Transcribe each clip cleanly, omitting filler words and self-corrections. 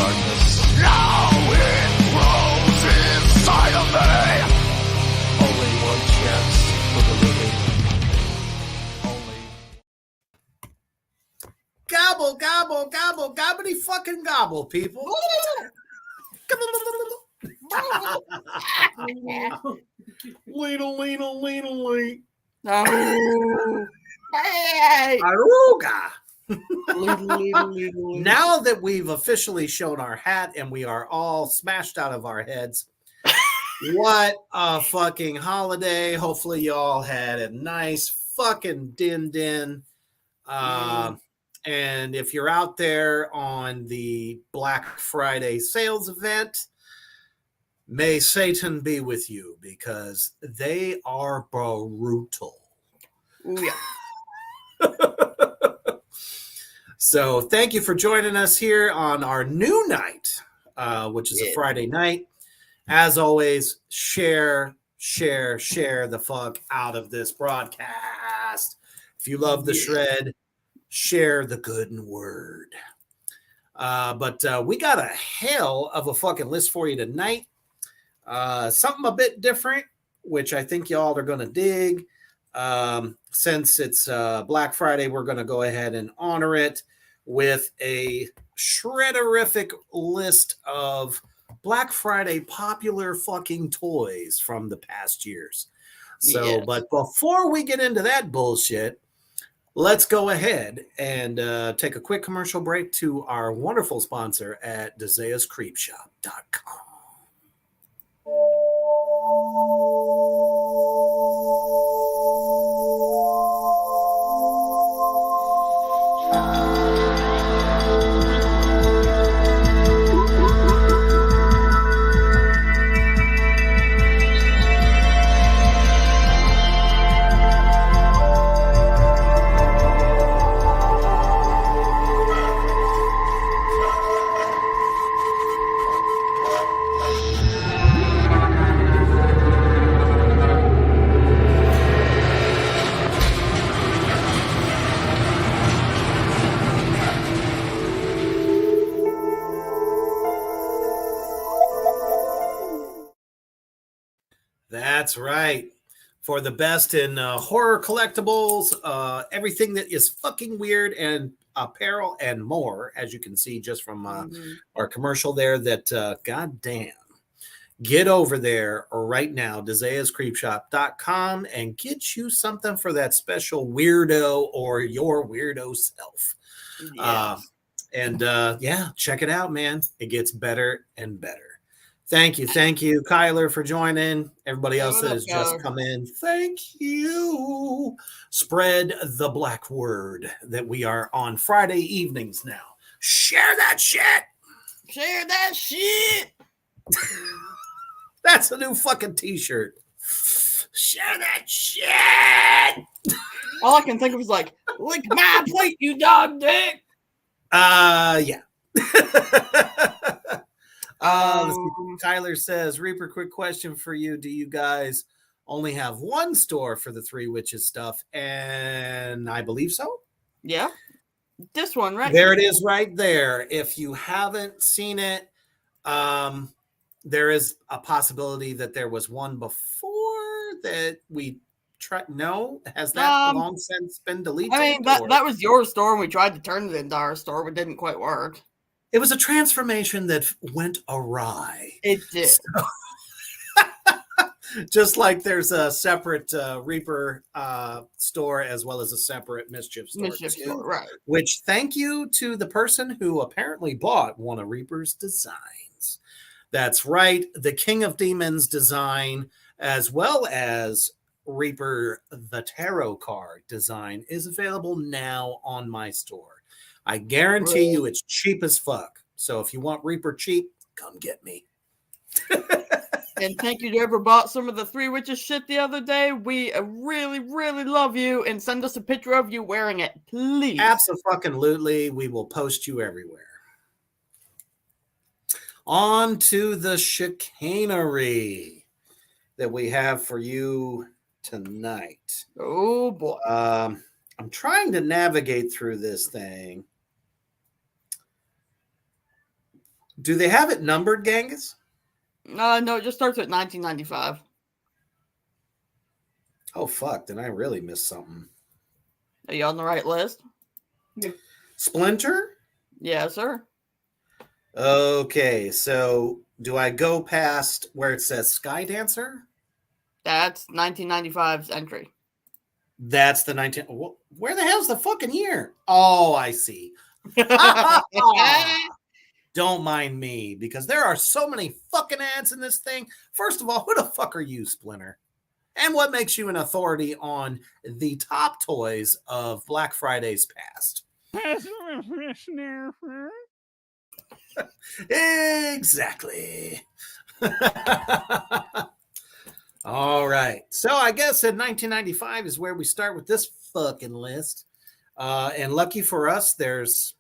darkness. Now it grows inside of me. Only one chance for the living. Only. Gobble, gobble, gobble, gobbity fucking gobble, people. Leedle, leedle, leedle, leedle. No. Hey. Aruga. Little. Now that we've officially shown our hat and we are all smashed out of our heads, what a fucking holiday. Hopefully you all had a nice fucking din. And if you're out there on the Black Friday sales event, may Satan be with you because they are brutal. Ooh, yeah. So thank you for joining us here on our new night, which is a Friday night. As always, share the fuck out of this broadcast. If you love the shred, share the good word. But we got a hell of a fucking list for you tonight. Something a bit different, which I think y'all are going to dig. Since it's Black Friday, we're going to go ahead and honor it with a shredderific list of Black Friday popular fucking toys from the past years. So, but before we get into that bullshit, let's go ahead and take a quick commercial break to our wonderful sponsor at DezeusCreepShop.com. That's right. For the best in horror collectibles, everything that is fucking weird and apparel and more, as you can see just from our commercial there, that goddamn. Get over there right now, DezeusCreepShop.com, and get you something for that special weirdo or your weirdo self. Yes. Check it out, man. It gets better and better. Thank you, Kyler, for joining. Everybody else that has just come in, thank you. Spread the black word that we are on Friday evenings now. Share that shit. Share that shit. That's a new fucking t-shirt. Share that shit. All I can think of is like, lick my plate, you dog dick. Yeah. Tyler says, Reaper, quick question for you. Do you guys only have one store for the Three Witches stuff? And I believe so. Yeah. This one, right? There it is right there. If you haven't seen it, there is a possibility that there was one before that we tried. No, has that long since been deleted? I mean, that was your store, and we tried to turn it into our store, but it didn't quite work. It was a transformation that went awry. It did. So, just like there's a separate Reaper store as well as a separate Mischief store. Right. Which, thank you to the person who apparently bought one of Reaper's designs. That's right. The King of Demons design, as well as Reaper the Tarot card design, is available now on my store. I guarantee you it's cheap as fuck. So if you want Reaper cheap, come get me. And thank you to whoever bought some of the Three Witches shit the other day. We really, really love you. And send us a picture of you wearing it, please. Absolutely. We will post you everywhere. On to the chicanery that we have for you tonight. Oh, boy. I'm trying to navigate through this thing. Do they have it numbered, Genghis? No, it just starts at 1995. Oh, fuck. Then I really missed something. Are you on the right list? Splinter? Yeah, sir. Okay, so do I go past where it says Sky Dancer? That's 1995's entry. That's the 19. Where the hell's the fucking year? Oh, I see. Don't mind me, because there are so many fucking ads in this thing. First of all, who the fuck are you, Splinter? And what makes you an authority on the top toys of Black Friday's past? Exactly. All right. So I guess in 1995 is where we start with this fucking list. And lucky for us, there's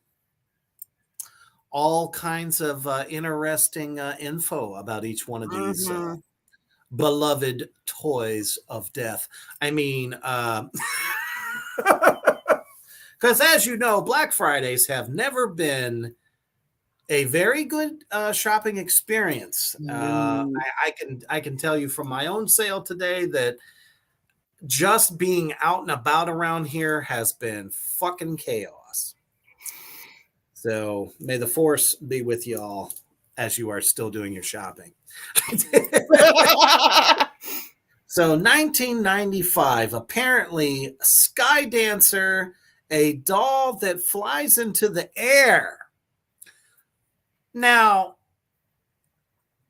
all kinds of interesting info about each one of these beloved toys of death. I mean, because as you know, Black Fridays have never been a very good shopping experience. I can tell you from my own sale today that just being out and about around here has been fucking chaos. So may the force be with y'all as you are still doing your shopping. So 1995, apparently Sky Dancer, a doll that flies into the air. Now,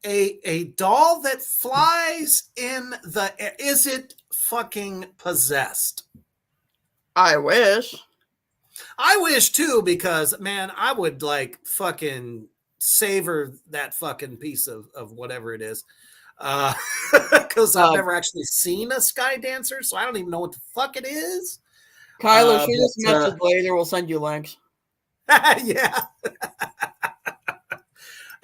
a doll that flies in the air, is it fucking possessed? I wish. I wish too, because man, I would like fucking savor that fucking piece of whatever it is. Because I've never actually seen a Sky Dancer, so I don't even know what the fuck it is. Kyler, shoot us a message later. We'll send you links. Yeah.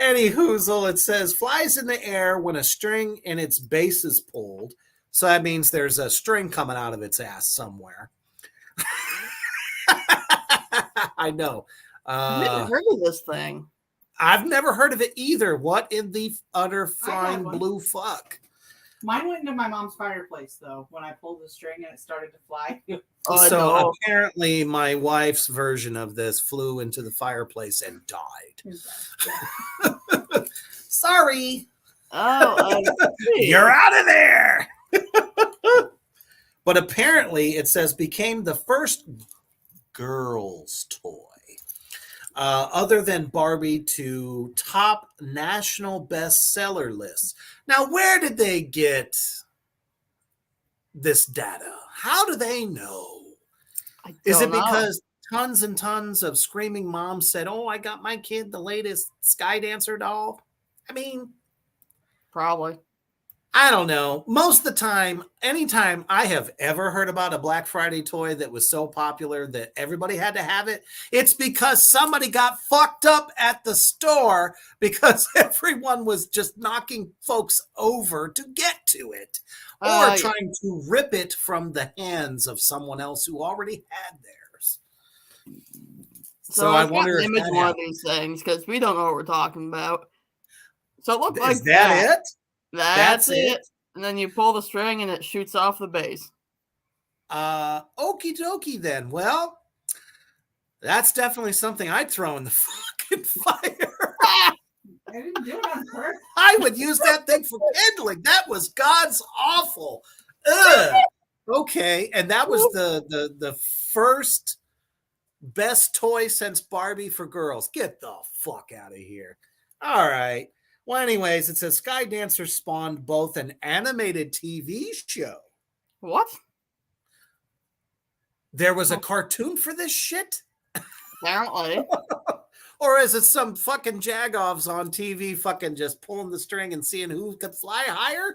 Any hoozle, it says flies in the air when a string in its base is pulled. So that means there's a string coming out of its ass somewhere. I know. I've never heard of this thing. I've never heard of it either. What in the utter flying blue fuck? Mine went into my mom's fireplace, though, when I pulled the string and it started to fly. So apparently my wife's version of this flew into the fireplace and died. Sorry. Oh, you're out of there. But apparently it says became the first girl's toy. Other than Barbie, to top national bestseller lists. Now, where did they get this data? How do they know? Is it because tons and tons of screaming moms said, "Oh, I got my kid the latest Sky Dancer doll"? I mean, probably. I don't know. Most of the time, anytime I have ever heard about a Black Friday toy that was so popular that everybody had to have it, it's because somebody got fucked up at the store because everyone was just knocking folks over to get to it or trying to rip it from the hands of someone else who already had theirs. So I wonder if image one of these things because we don't know what we're talking about. So it looked like that. It? That's it. And then you pull the string and it shoots off the base. Okie dokie then. Well, that's definitely something I'd throw in the fucking fire. I didn't do it on purpose. I would use that thing for kindling. That was God's awful. Ugh. Okay. And that was the first best toy since Barbie for girls. Get the fuck out of here. All right. Well, anyways, it says Sky Dancer spawned both an animated TV show. What? There was a cartoon for this shit? Apparently. Or is it some fucking jagoffs on TV fucking just pulling the string and seeing who could fly higher?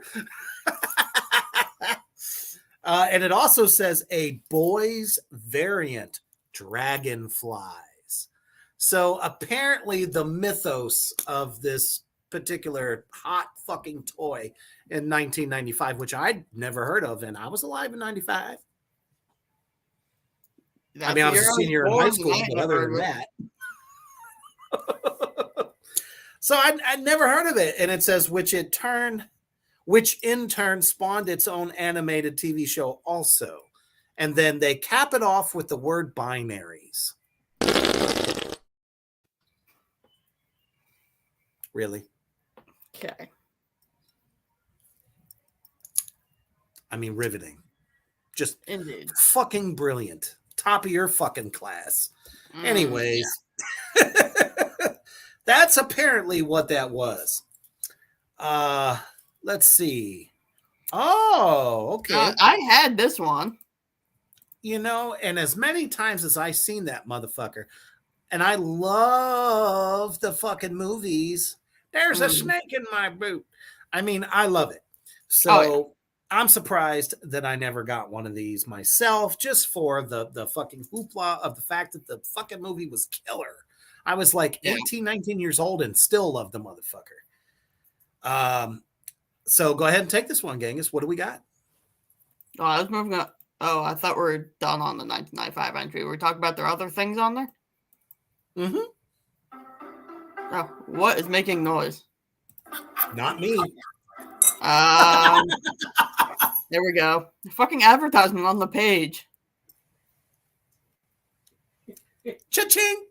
And it also says a boys variant, Dragonflies. So apparently the mythos of this particular hot fucking toy in 1995, which I'd never heard of, and I was alive in 95. I mean, I was a senior in high school, but other than that. So I'd never heard of it. And it says, which in turn spawned its own animated TV show also. And then they cap it off with the word binaries. Really? Okay. I mean, riveting. Just Indeed. fucking brilliant. Top of your fucking class. Anyways, that's apparently what that was. Let's see. Oh, okay. I had this one. You know, and as many times as I've seen that motherfucker, and I love the fucking movies. There's a snake in my boot. I mean, I love it. So I'm surprised that I never got one of these myself, just for the fucking hoopla of the fact that the fucking movie was killer. I was like 18, 19 years old and still loved the motherfucker. So go ahead and take this one, Genghis. What do we got? Oh, I was moving up. Oh, I thought we were done on the 1995 entry. Were we talking about their other things on there? Mm-hmm. Oh, what is making noise? Not me. There we go. The fucking advertisement on the page. Cha-ching!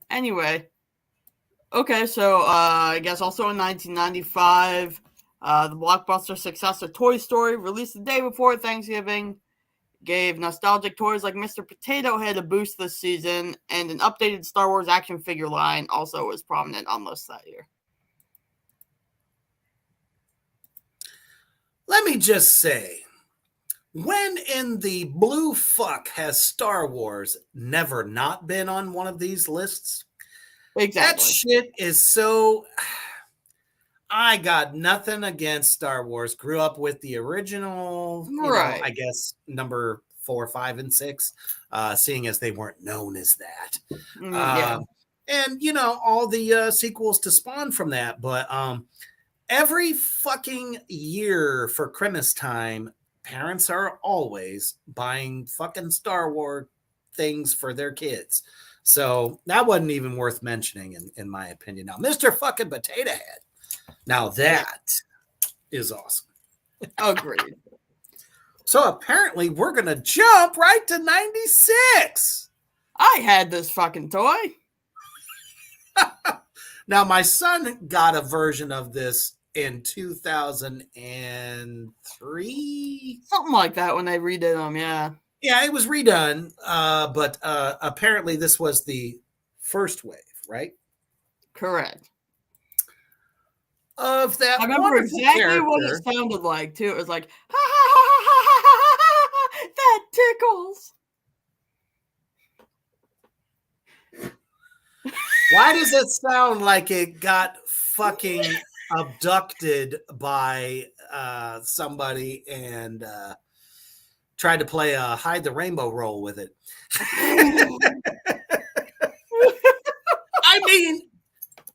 Anyway. Okay, so I guess also in 1995, the blockbuster successor Toy Story, released the day before Thanksgiving, gave nostalgic toys like Mr. Potato Head a boost this season, and an updated Star Wars action figure line also was prominent on lists that year. Let me just say, when in the blue fuck has Star Wars never not been on one of these lists? Exactly. That shit is so... I got nothing against Star Wars. Grew up with the original, Right. I guess, number 4, 5, and 6, seeing as they weren't known as that. Yeah. And, all the sequels to spawn from that. But every fucking year for Christmas time, parents are always buying fucking Star Wars things for their kids. So that wasn't even worth mentioning, in my opinion. Now, Mr. fucking Potato Head. Now that is awesome. Agreed. So apparently we're going to jump right to 96. I had this fucking toy. Now, my son got a version of this in 2003. Something like that when they redid them, yeah. Yeah, it was redone, but apparently this was the first wave, right? Correct. Of that I remember wonderful exactly what character. it sounded like, too. It was like, ha ha ha ha ha ha ha ha, that tickles. Why does it sound like it got fucking abducted by somebody and tried to play a hide the rainbow role with it? I mean,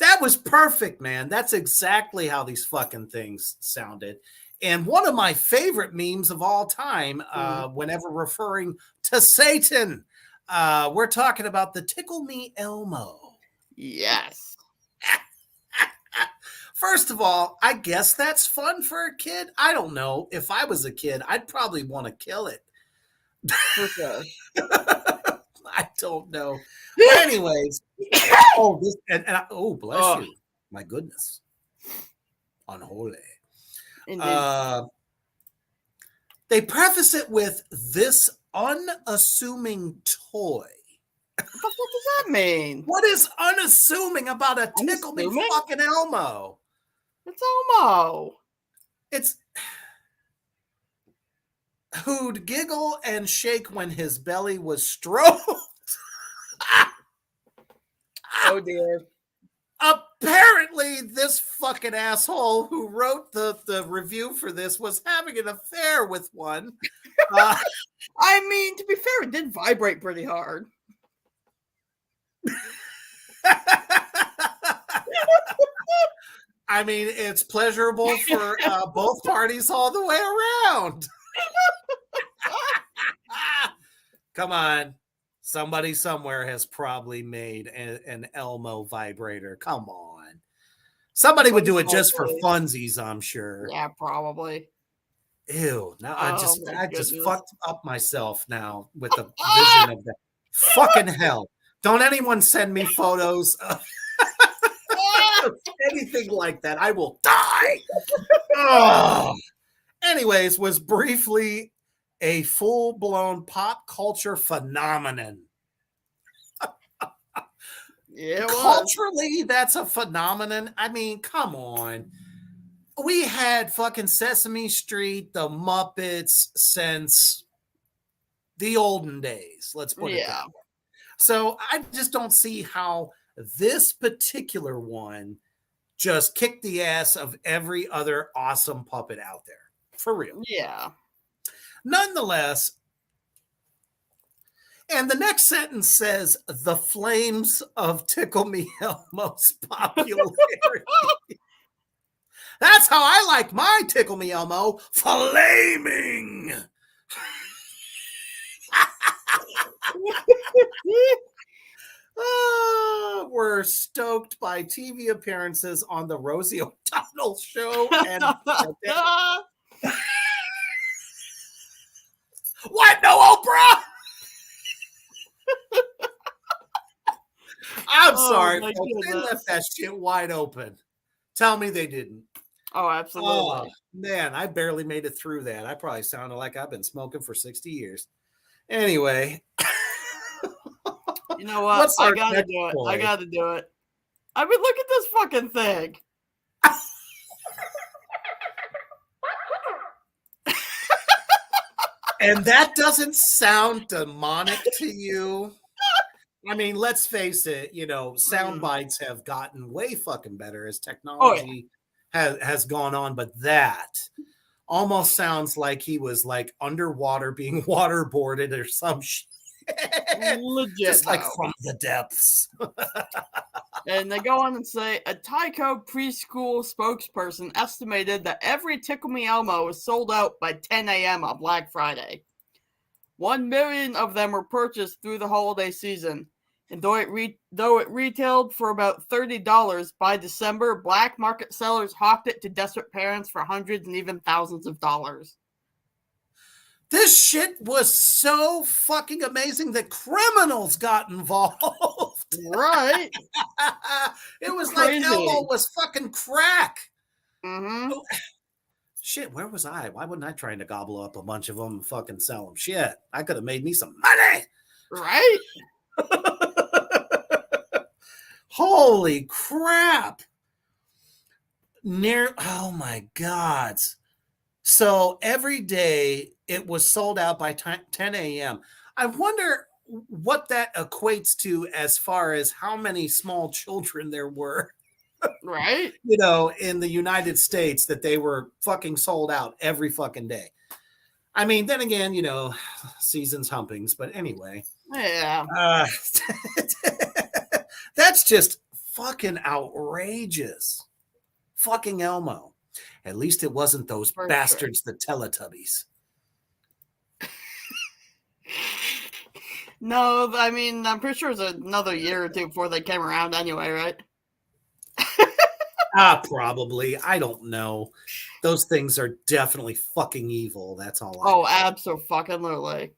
that was perfect, man. That's exactly how these fucking things sounded. And one of my favorite memes of all time, whenever referring to Satan, we're talking about the Tickle Me Elmo. Yes. First of all, I guess that's fun for a kid. I don't know. If I was a kid, I'd probably want to kill it. For sure. I don't know. But anyways, bless you. My goodness. Unholy. Indeed. They preface it with this unassuming toy. What the fuck does that mean? What is unassuming about a Tickle Me Unassuming? fucking Elmo? It's Elmo. It's who'd giggle and shake when his belly was stroked. Oh dear. Apparently, this fucking asshole who wrote the review for this was having an affair with one. I mean, to be fair, it did vibrate pretty hard. I mean, it's pleasurable for both parties all the way around. Come on. Somebody somewhere has probably made an Elmo vibrator. Come on. Somebody would do it just for funsies, I'm sure. Yeah, probably. Ew. Now Oh, I my just goodness. fucked up myself now with the vision of that. Fucking hell. Don't anyone send me photos of anything like that. I will die. Ugh. Anyways, was briefly a full-blown pop culture phenomenon. Yeah, it was. Culturally, that's a phenomenon. I mean, come on. We had fucking Sesame Street, the Muppets since the olden days. Let's put it Yeah. that way. So I just don't see how this particular one just kicked the ass of every other awesome puppet out there. For real. Yeah. Nonetheless, and the next sentence says, the flames of Tickle Me Elmo's popularity. That's how I like my Tickle Me Elmo, flaming. We're stoked by TV appearances on the Rosie O'Donnell show. And what? No Oprah? I'm sorry, my folks. They goodness. left that shit wide open. Tell me they didn't. Oh, absolutely. Oh, man, I barely made it through that. I probably sounded like I've been smoking for 60 years. Anyway. You know what? What's I our gotta next do it. story? I gotta do it. I mean, look at this fucking thing. And that doesn't sound demonic to you. I mean, let's face it, you know, sound bites have gotten way fucking better as technology has gone on, but that almost sounds like he was like underwater being waterboarded or some shit. Legit. Just like though. from the depths. And they go on and say a Tyco preschool spokesperson estimated that every Tickle Me Elmo was sold out by 10 a.m. on Black Friday. 1 million of them were purchased through the holiday season. And though it retailed for about $30 by December, black market sellers hawked it to desperate parents for hundreds and even thousands of dollars. This shit was so fucking amazing that criminals got involved. Right? It was Crazy. like Elmo was fucking crack. Mm-hmm. Shit, where was I? Why wasn't I trying to gobble up a bunch of them and fucking sell them? Shit, I could have made me some money. Right? Holy crap. Oh my God. So every day it was sold out by 10 a.m. I wonder what that equates to as far as how many small children there were, Right? you know, in the United States that they were fucking sold out every fucking day. I mean, then again, you know, season's humpings, but anyway. Yeah. That's just fucking outrageous. Fucking Elmo. At least it wasn't those For bastards, the Teletubbies. No, I mean, I'm pretty sure it's another year or two before they came around anyway, right? Probably. I don't know. Those things are definitely fucking evil. That's all I know. Oh, abso-fucking-lutely.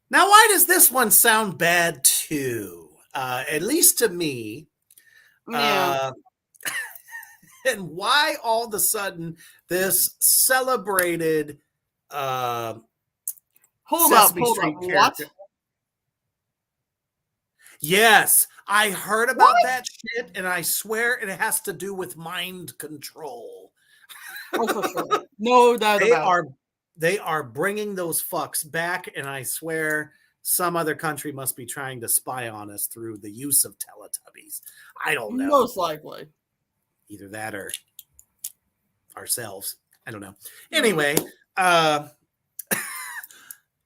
Now, why does this one sound bad too? At least to me. Yeah. And why all of a sudden this celebrated Hold Sesame up. Street What? character? Yes, I heard about that shit, and I swear it has to do with mind control. Oh, for sure. No doubt about it. They are bringing those fucks back, and I swear some other country must be trying to spy on us through the use of Teletubbies. I don't know. Most likely. Either that or ourselves. I don't know. Anyway,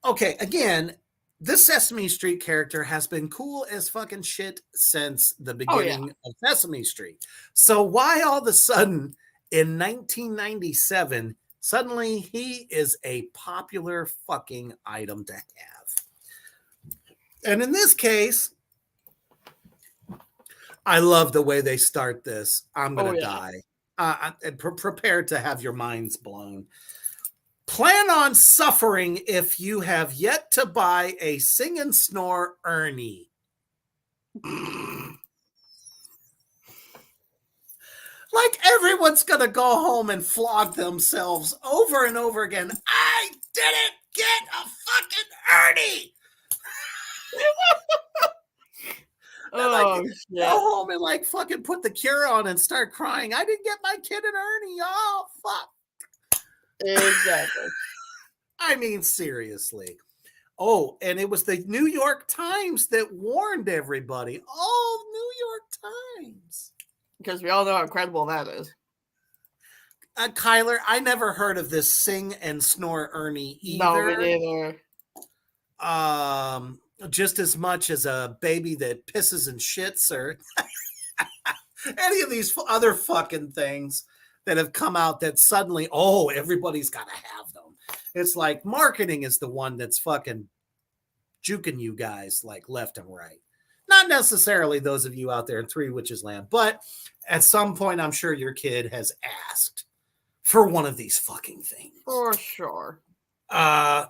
okay, again, this Sesame Street character has been cool as fucking shit since the beginning of Sesame Street. So why all of a sudden in 1997 Suddenly, he is a popular fucking item to have. And in this case, I love the way they start this. I'm going to die. Prepare to have your minds blown. Plan on suffering if you have yet to buy a Sing and Snore Ernie. Like everyone's going to go home and flog themselves over and over again. I didn't get a fucking Ernie. Oh, Go shit. home and like fucking put the Cure on and start crying. I didn't get my kid an Ernie. Oh, fuck. Exactly. I mean, seriously. Oh, and it was the New York Times that warned everybody. Oh, New York Times. Because we all know how incredible that is. Kyler, I never heard of this Sing and Snore Ernie either. No, me neither. Just as much as a baby that pisses and shits or any of these other fucking things that have come out that suddenly, oh, everybody's got to have them. It's like marketing is the one that's fucking juking you guys like left and right. Not necessarily those of you out there in Three Witches Land, but at some point, I'm sure your kid has asked for one of these fucking things. For sure. And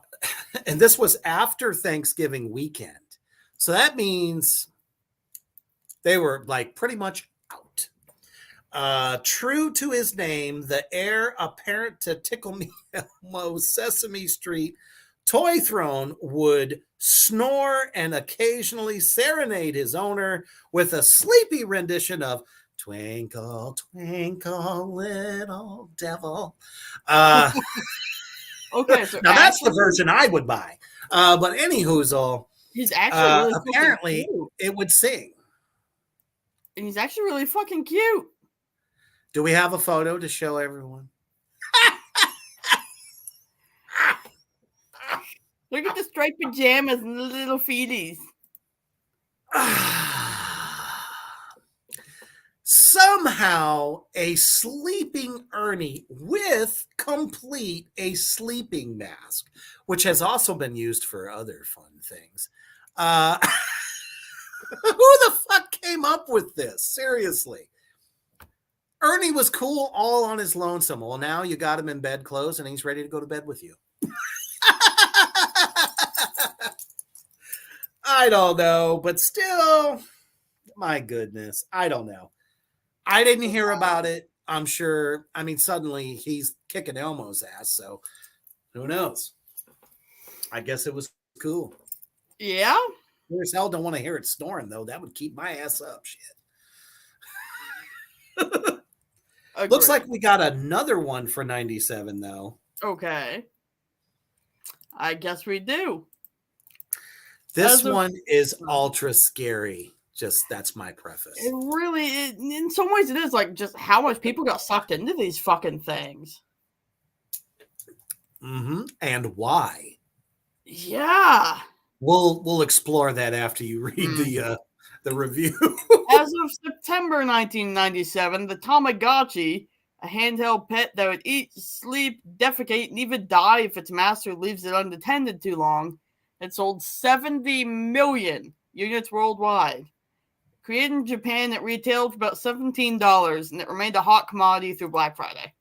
this was after Thanksgiving weekend. So that means they were like pretty much out. True to his name, the heir apparent to Tickle Me Elmo's Sesame Street toy throne would snore and occasionally serenade his owner with a sleepy rendition of Twinkle, Twinkle, Little Devil. Okay, so now that's the version I would buy. But anywhoozle, he's actually really apparently cute. it would sing. And he's actually really fucking cute. Do we have a photo to show everyone? Look at the striped pajamas and the little feeties. Somehow a sleeping Ernie with complete a sleeping mask, which has also been used for other fun things. Who the fuck came up with this? Seriously. Ernie was cool all on his lonesome. Well, now you got him in bed clothes and he's ready to go to bed with you. I don't know, but still, my goodness, I don't know. I didn't hear about it. I'm sure. I mean, suddenly he's kicking Elmo's ass, so who knows? I guess it was cool. Yeah? Sure as hell don't want to hear it snoring, though. That would keep my ass up. Shit. Looks like we got another one for 97, though. Okay. I guess we do. This one is ultra scary. Just that's my preface. It really, in some ways, it is like just how much people got sucked into these fucking things. Mm-hmm. And why? Yeah. We'll explore that after you read the review. As of September 1997, the Tamagotchi, a handheld pet that would eat, sleep, defecate, and even die if its master leaves it unattended too long, had sold 70 million units worldwide. Created in Japan, it retailed for about $17, and it remained a hot commodity through Black Friday.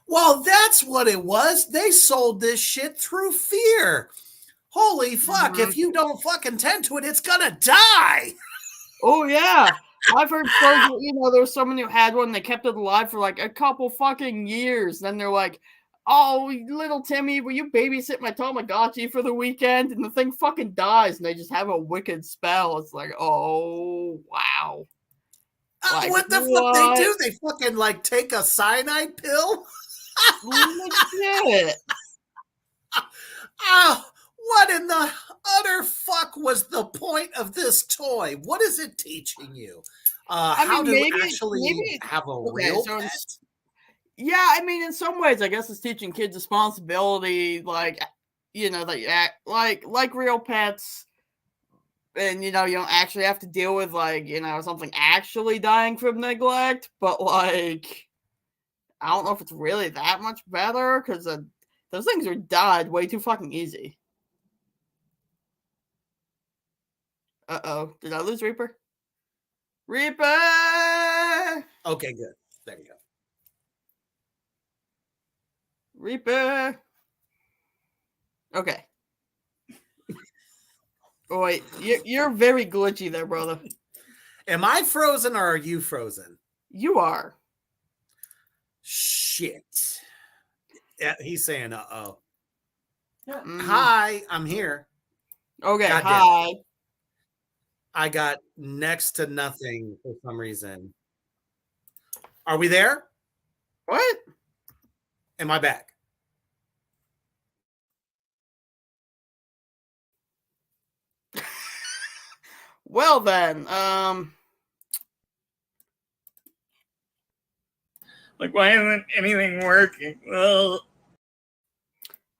Well, that's what it was. They sold this shit through fear. Holy fuck, Mm-hmm. if you don't fucking tend to it, it's gonna die. Oh, yeah. I've heard stories where, there was someone who had one, they kept it alive for like a couple fucking years. Then they're like, oh, little Timmy, will you babysit my Tamagotchi for the weekend? And the thing fucking dies, and they just have a wicked spell. It's like, oh, wow. Like, What the fuck they do? They fucking like take a cyanide pill? Legit. Oh, what in the utter fuck was the point of this toy? What is it teaching you? How to actually have a real pet? Yeah, I mean, in some ways, I guess it's teaching kids responsibility, like, that you act like real pets, and, you don't actually have to deal with, like, something actually dying from neglect, but, like, I don't know if it's really that much better because those things are died way too fucking easy. Uh-oh. Did I lose Reaper? Reaper! Okay, good. There you go. Reaper! Okay. Oh, wait. You're very glitchy there, brother. Am I frozen or are you frozen? You are. Shit. Yeah, he's saying uh-oh. Mhm. Hi, I'm here. Okay, God damn. hi. I got next to nothing for some reason. Are we there? What? Am I back? Well then, Like, why isn't anything working? Well,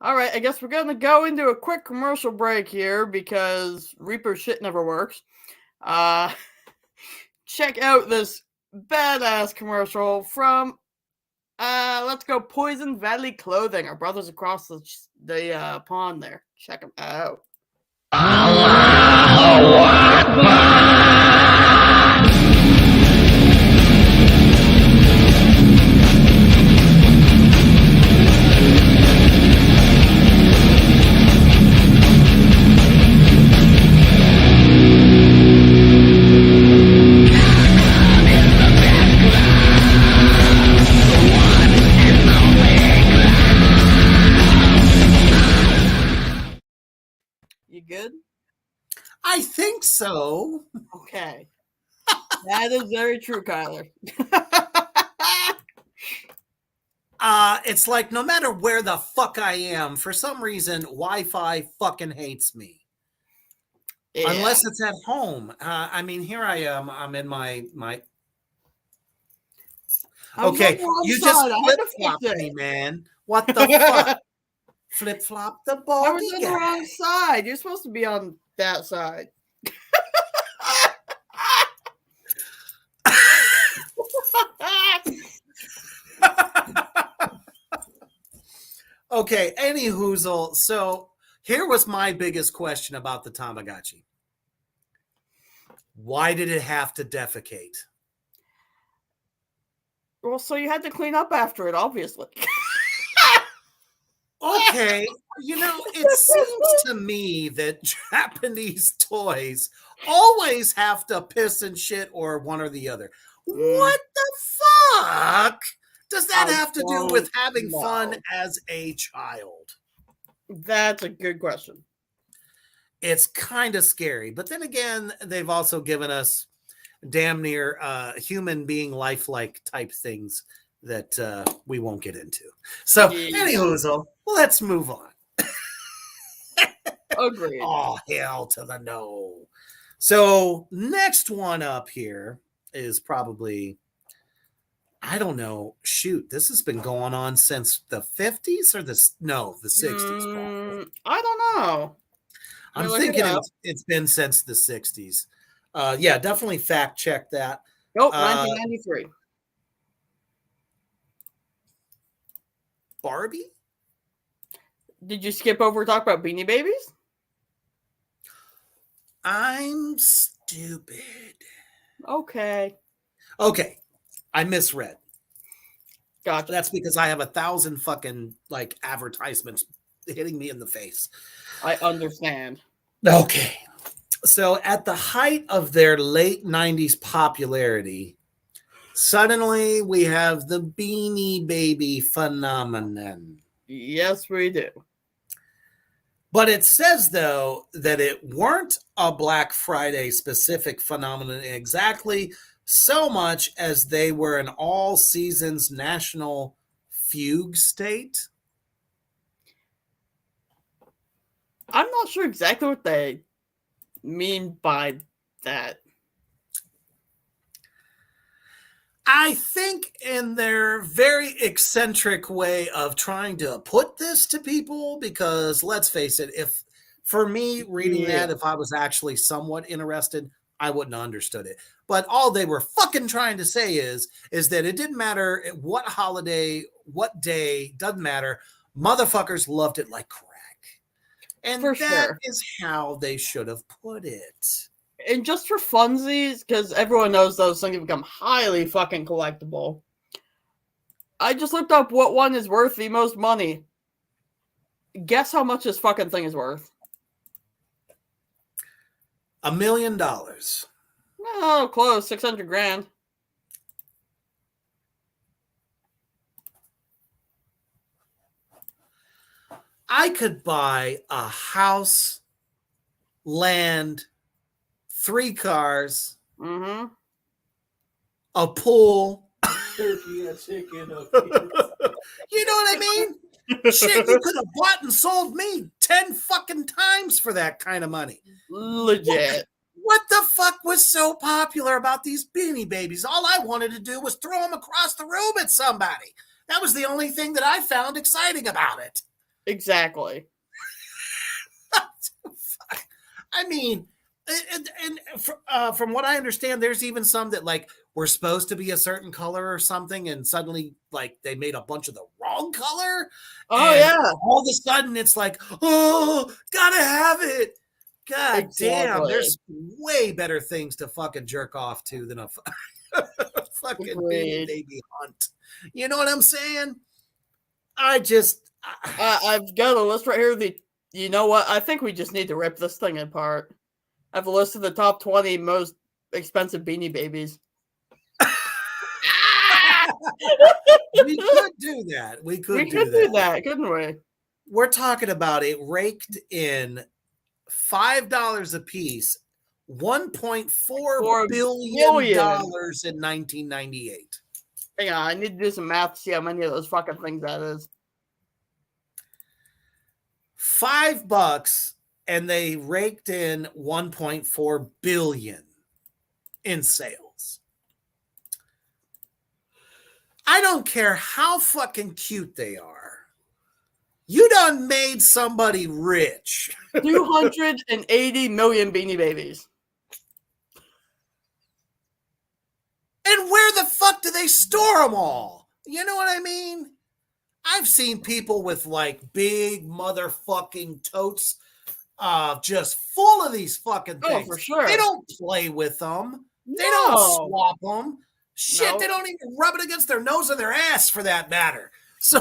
all right, I guess we're going to go into a quick commercial break here because Reaper shit never works. Check out this badass commercial from, let's go Poison Valley Clothing, our brothers across the pond there. Check them out. You good? I think so. Okay. That is very true, Kyler. It's like no matter where the fuck I am, for some reason, Wi-Fi fucking hates me. Yeah. Unless it's at home. I mean, here I am. I'm in my. I was Okay, on the wrong you side. just I had flip to flop fix me, it. man. What the fuck? Flip flop the ball. I was on the wrong side. You're supposed to be on that side. Okay, any hoozle. So here was my biggest question about the Tamagotchi. Why did it have to defecate? Well, so you had to clean up after it, obviously. Okay, you know, it seems to me that Japanese toys always have to piss and shit or one or the other. What the fuck does that I have to do with don't having fun know. as a child? That's a good question. It's kind of scary, but then again, they've also given us damn near human being lifelike type things that we won't get into. So, Yeah. anywho, let's move on. Agreed. Oh, hell to the no. So, next one up here is probably, I don't know. Shoot, this has been going on since the 50s or the 60s. Probably. I don't know. I'm look it thinking up. it's been since the 60s. Yeah, definitely fact check that. Nope, 1993. Barbie? Did you skip over talk about Beanie Babies? I'm stupid. Okay. Okay, I misread. Gotcha. That's because I have 1,000 fucking like advertisements hitting me in the face. I understand. Okay. So at the height of their late 90s popularity, suddenly we have the Beanie Baby phenomenon. Yes, we do. But it says, though, that it weren't a Black Friday specific phenomenon exactly so much as they were an all seasons national fugue state. I'm not sure exactly what they mean by that. I think in their very eccentric way of trying to put this to people, because let's face it, if for me reading that, if I was actually somewhat interested, I wouldn't have understood it. But all they were fucking trying to say is that it didn't matter what holiday, what day, doesn't matter. Motherfuckers loved it like crack. And For that sure. is how they should have put it. And just for funsies, because everyone knows those things have become highly fucking collectible, I just looked up what one is worth the most money. Guess how much this fucking thing is worth? $1 million. Oh, close. 600 grand. I could buy a house, land, 3 cars, Mm-hmm. a pool. Turkey, a chicken, a You know what I mean? Shit, you could have bought and sold me 10 fucking times for that kind of money. Legit. What the fuck was so popular about these Beanie Babies? All I wanted to do was throw them across the room at somebody. That was the only thing that I found exciting about it. Exactly. I mean, from what I understand, there's even some that like were supposed to be a certain color or something, and suddenly like they made a bunch of the wrong color. Oh, and yeah. all of a sudden it's like, oh, gotta have it. God damn, Exactly. there's way better things to fucking jerk off to than a fucking Beanie Agreed. Baby hunt. You know what I'm saying? I've got a list right here. You know what? I think we just need to rip this thing apart. I have a list of the top 20 most expensive Beanie Babies. we could do that. We could do that, couldn't we? We're talking about it raked in $5 a piece, $1.4 billion in 1998. Hang on, I need to do some math to see how many of those fucking things that is. $5, and they raked in 1.4 billion in sales. I don't care how fucking cute they are. You done made somebody rich. 280 million Beanie Babies. And where the fuck do they store them all? You know what I mean? I've seen people with like big motherfucking totes just full of these fucking Oh, things. for sure. They don't play with them. They No. don't swap them. Shit, No. they don't even rub it against their nose or their ass for that matter. So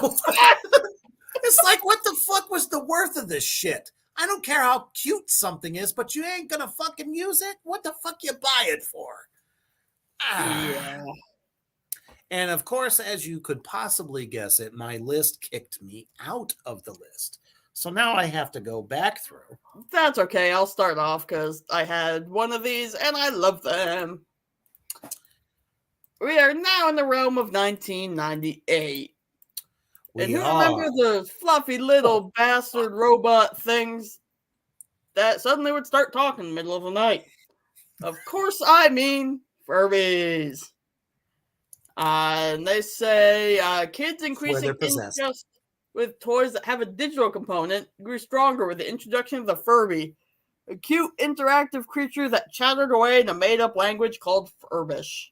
it's like, what the fuck was the worth of this shit? I don't care how cute something is, but you ain't gonna fucking use it? What the fuck you buy it for? Yeah. And of course, as you could possibly guess it, my list kicked me out of the list. So now I have to go back through. That's okay. I'll start off because I had one of these and I love them. We are now in the realm of 1998. And who remember the fluffy little bastard robot things that suddenly would start talking in the middle of the night? Of course, I mean Furbies. And they say kids increasing possessed. interest with toys that have a digital component grew stronger with the introduction of the Furby, a cute interactive creature that chattered away in a made-up language called Furbish.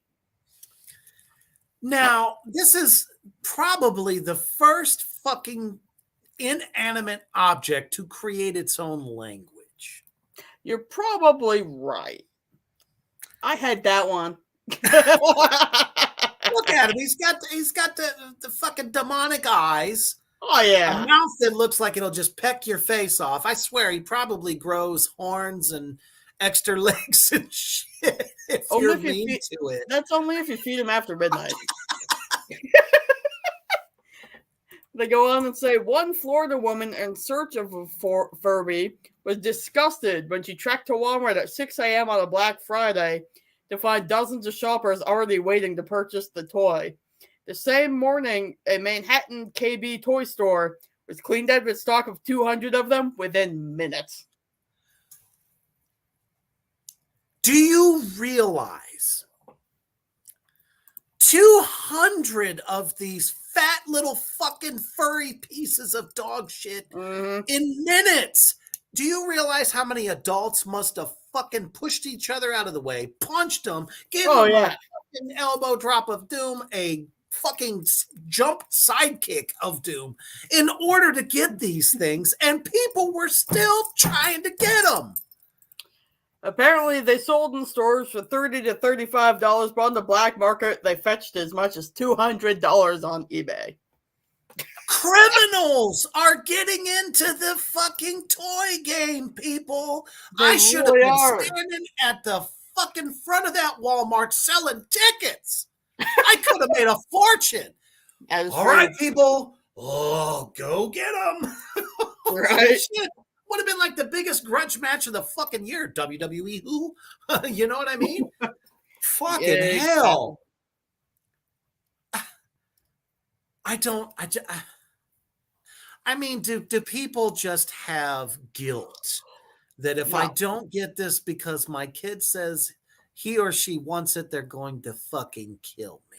Now, this is probably the first fucking inanimate object to create its own language. You're probably right. I had that one. Look at him. He's got the fucking demonic eyes. Oh, yeah. A mouth that looks like it'll just peck your face off. I swear he probably grows horns and extra legs and shit if Only you're if you mean feed- to it. That's only if you feed him after midnight. They go on and say one Florida woman in search of a Furby was disgusted when she trekked to Walmart at 6 a.m. on a Black Friday to find dozens of shoppers already waiting to purchase the toy. The same morning, a Manhattan KB toy store was cleaned out with stock of 200 of them within minutes. Do you realize 200 of these fat little fucking furry pieces of dog shit Mm-hmm. in minutes? Do you realize how many adults must have fucking pushed each other out of the way, punched them, gave Oh, them yeah. a fucking elbow drop of doom, a fucking jump sidekick of doom in order to get these things, and people were still trying to get them. Apparently, they sold in stores for $30 to $35, but on the black market, they fetched as much as $200 on eBay. Criminals are getting into the fucking toy game, people. They I should really have are. been standing at the fucking front of that Walmart selling tickets. I could have made a fortune. That is All true. right, people. Oh, go get them. Right. Shit. Would have been like the biggest grudge match of the fucking year. WWE who? You know what I mean? Fucking Yeah, hell. I mean, do people just have guilt that if I No. don't get this because my kid says he or she wants it, they're going to fucking kill me?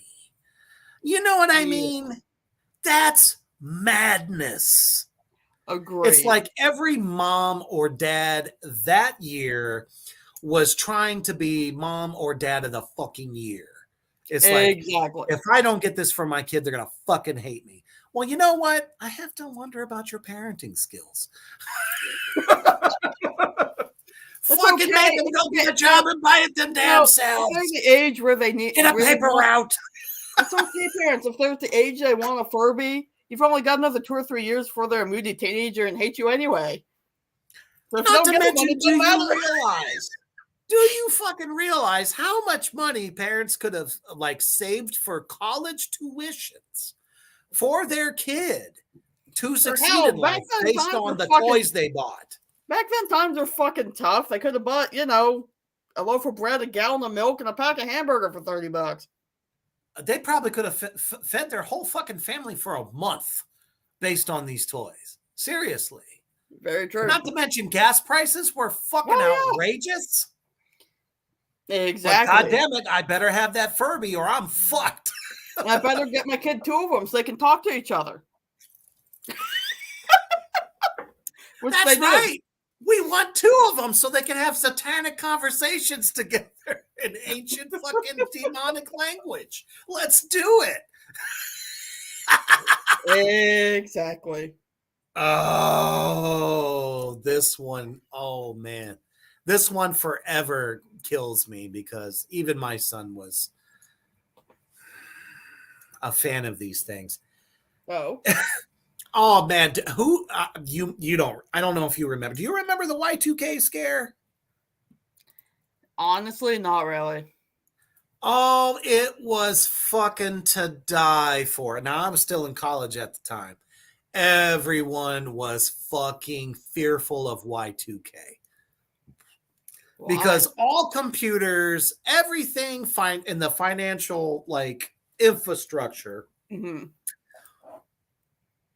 You know what I Yeah. mean? That's madness. Agree. It's like every mom or dad that year was trying to be mom or dad of the fucking year. It's like, exactly. if I don't get this for my kid, they're going to fucking hate me. Well, you know what? I have to wonder about your parenting skills. Fucking okay. make them go get a job and buy it them damn selves. They're the age where they need Get a really paper want- route. It's okay, parents. If they're at the age they want a Furby, you've only got another 2 or 3 years before they're a moody teenager and hate you anyway. So if you Not don't to get them, mention, it do doesn't you matter. realize? Do you fucking realize how much money parents could have like saved for college tuitions for their kid to succeed in back life then, based times on were the fucking- toys they bought? Back then, times were fucking tough. They could have bought, a loaf of bread, a gallon of milk, and a pack of hamburger for $30. They probably could have fed their whole fucking family for a month based on these toys. Seriously. Very true. Not to mention gas prices were fucking Oh, yeah. outrageous. Exactly. But God damn it, I better have that Furby or I'm fucked. And I better get my kid 2 of them so they can talk to each other. Which That's they did. right. We want 2 of them so they can have satanic conversations together in ancient fucking demonic language. Let's do it. Exactly. Oh, this one. Oh, man. This one forever kills me because even my son was a fan of these things. Oh. Oh man, who you don't? I don't know if you remember. Do you remember the Y2K scare? Honestly, not really. Oh, it was fucking to die for. Now I was still in college at the time. Everyone was fucking fearful of Y2K because all computers, everything in the financial like infrastructure. Mhm.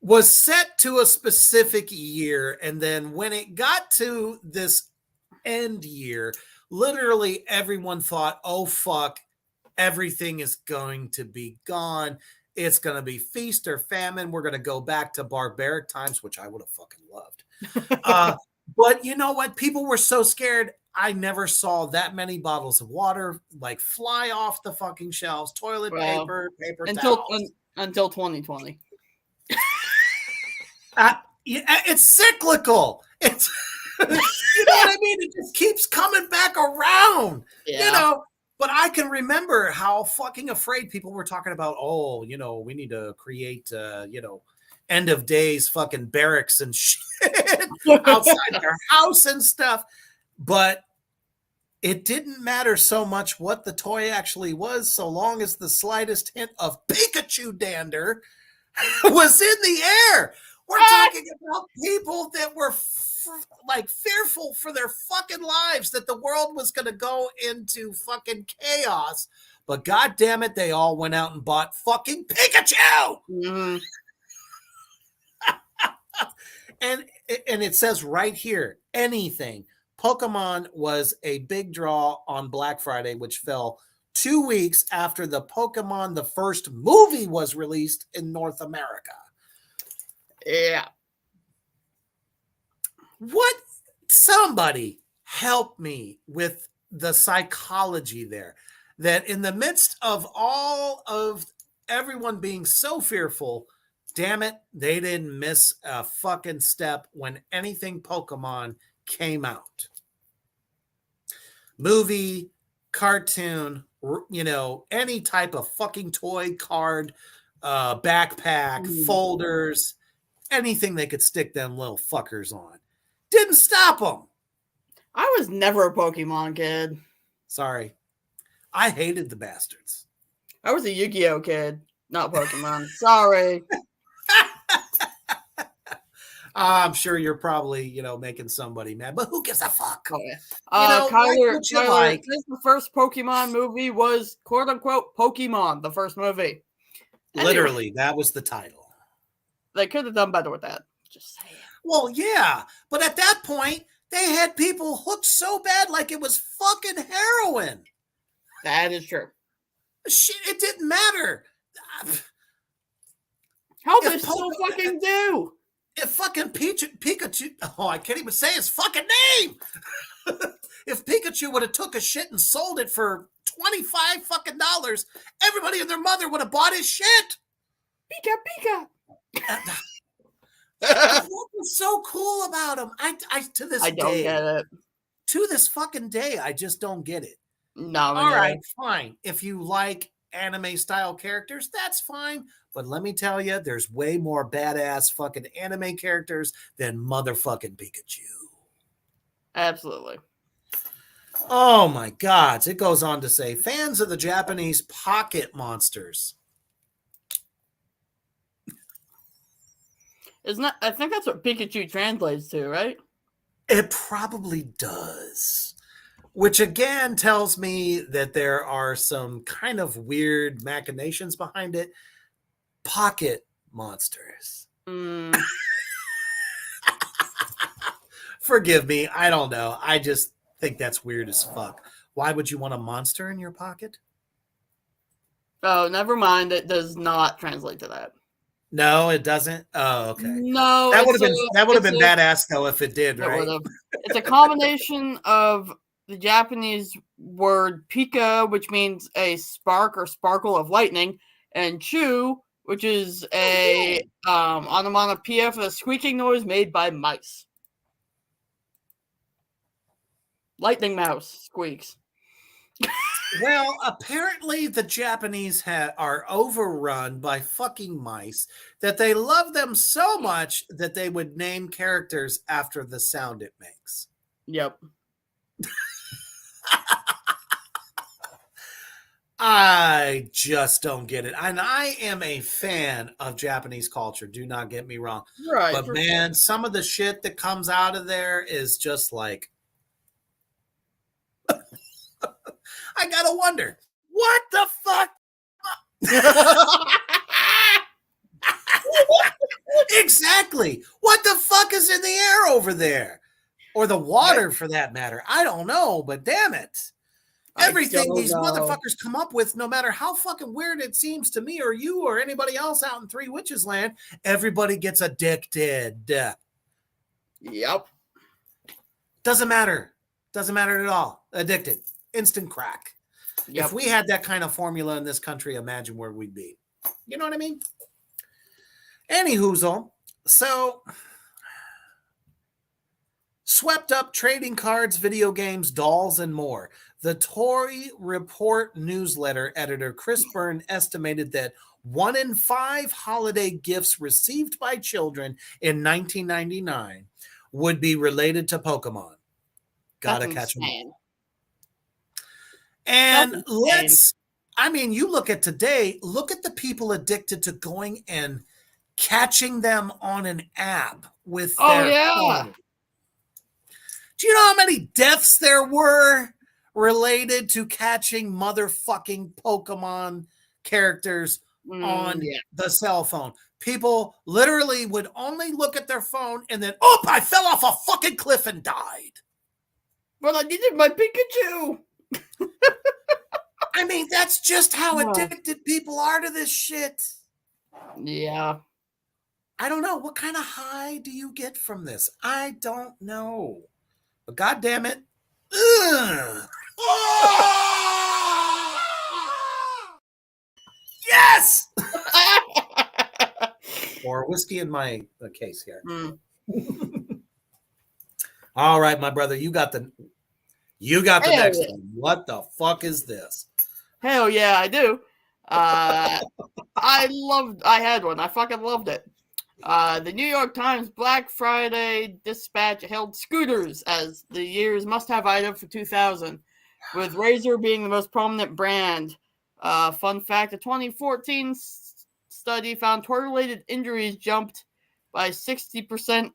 Was set to a specific year, and then when it got to this end year, literally everyone thought, oh fuck, everything is going to be gone. It's going to be feast or famine. We're going to go back to barbaric times, which I would have fucking loved. But you know what? People were so scared. I never saw that many bottles of water like fly off the fucking shelves, toilet paper towels. Until 2020. It's cyclical. It's you know what I mean? It just keeps coming back around. Yeah. You know, but I can remember how fucking afraid people were talking about, oh, we need to create end of days fucking barracks and shit outside their house and stuff. But it didn't matter so much what the toy actually was, so long as the slightest hint of Pikachu dander was in the air. We're talking about people that were fearful for their fucking lives that the world was going to go into fucking chaos. But God damn it, they all went out and bought fucking Pikachu. Mhm. And it says right here, anything. Pokemon was a big draw on Black Friday, which fell 2 weeks after the Pokemon, the first movie, was released in North America. Yeah. What? Somebody help me with the psychology there. That in the midst of all of everyone being so fearful, damn it, they didn't miss a fucking step when anything Pokemon came out. Movie, cartoon, any type of fucking toy, card, backpack, folders, anything they could stick them little fuckers on. Didn't stop them. I was never a Pokemon kid. Sorry. I hated the bastards. I was a Yu-Gi-Oh kid, not Pokemon. Sorry. I'm sure you're probably, making somebody mad, but who gives a fuck? Oh, yeah. Like Kyler, what you like. since the first Pokemon movie was quote unquote Pokemon, the first movie. Literally, that was the title. They could have done better with that. Just saying. Well, yeah, but at that point, they had people hooked so bad like it was fucking heroin. That is true. Shit, it didn't matter. How If they still fucking do? If fucking Pikachu, I can't even say his fucking name. If Pikachu would have took a shit and sold it for $25 fucking dollars, everybody and their mother would have bought his shit. Pika. What was so cool about him? I to this I don't day, get it. to this fucking day, I just don't get it. No, All right, fine. If you like anime style characters, that's fine. But let me tell you, there's way more badass fucking anime characters than motherfucking Pikachu. Absolutely. Oh my God. It goes on to say, fans of the Japanese pocket monsters. Isn't that? I think that's what Pikachu translates to, right? It probably does. Which again tells me that there are some kind of weird machinations behind it. Pocket monsters. Forgive me. I don't know. I just think that's weird as fuck. Why would you want a monster in your pocket? Oh, never mind. It does not translate to that. No, it doesn't. Oh, okay. No, That would have been badass though if it did, right? It's a combination of the Japanese word pika, which means a spark or sparkle of lightning, and chu, which is a onomatopoeia for the squeaking noise made by mice. Lightning mouse squeaks. Well, apparently the Japanese are overrun by fucking mice that they love them so much that they would name characters after the sound it makes. Yep. I just don't get it. And I am a fan of Japanese culture. Do not get me wrong. Right. But man, some of the shit that comes out of there is just like, I gotta wonder, what the fuck? Exactly. What the fuck is in the air over there? Or the water for that matter. I don't know, but damn it. Everything these motherfuckers come up with, no matter how fucking weird it seems to me or you or anybody else out in Three Witches Land, everybody gets addicted. Yep. Doesn't matter. Doesn't matter at all. Addicted. Instant crack. Yep. If we had that kind of formula in this country, imagine where we'd be. You know what I mean? Anyhoozle. So, swept up trading cards, video games, dolls, and more. The Toy Report newsletter editor Chris Byrne estimated that 1 in 5 holiday gifts received by children in 1999 would be related to Pokemon. Gotta catch them. And you look at today, look at the people addicted to going and catching them on an app with their phone. Do you know how many deaths there were related to catching motherfucking Pokemon characters on the cell phone? People literally would only look at their phone and then, oh, I fell off a fucking cliff and died. But I needed my Pikachu. I mean, that's just how addicted people are to this shit. Yeah. I don't know. What kind of high do you get from this? I don't know. But God damn it, Ugh. Yes! Or whiskey in my case here. Mm. All right, my brother, you got the Hell next yeah. one. What the fuck is this? Hell yeah, I do. I had one. I fucking loved it. The New York Times Black Friday Dispatch hailed scooters as the year's must-have item for 2000, with Razor being the most prominent brand. Fun fact, a 2014 study found toy-related injuries jumped by 60%